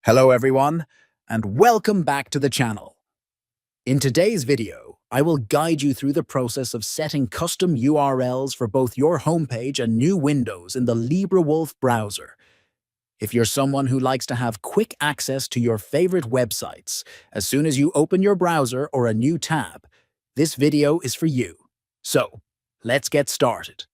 Hello everyone, and welcome back to the channel. In today's video, I will guide you through the process of setting custom URLs for both your homepage and new windows in the LibreWolf browser. If you're someone who likes to have quick access to your favorite websites as soon as you open your browser or a new tab, this video is for you. So, let's get started.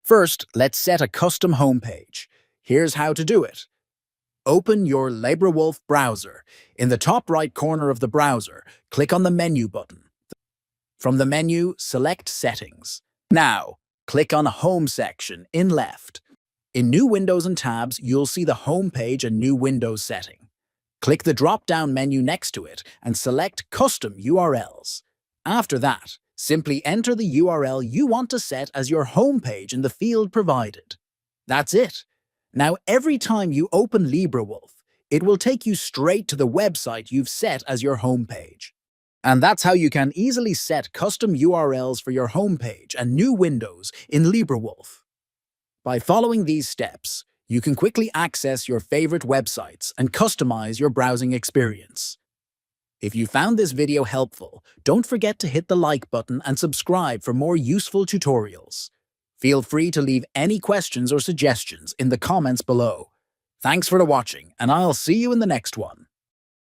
First, let's set a custom homepage. Here's how to do it. Open your LibreWolf browser. In the top right corner of the browser, click on the menu button. From the menu, select Settings. Now, click on Home section in left. In New Windows and Tabs, you'll see the Home page and New Windows setting. Click the drop-down menu next to it and select Custom URLs. After that, simply enter the URL you want to set as your home page in the field provided. That's it. Now, every time you open LibreWolf, it will take you straight to the website you've set as your home page. And that's how you can easily set custom URLs for your home page and new windows in LibreWolf. By following these steps, you can quickly access your favorite websites and customize your browsing experience. If you found this video helpful, don't forget to hit the like button and subscribe for more useful tutorials. Feel free to leave any questions or suggestions in the comments below. Thanks for watching, and I'll see you in the next one.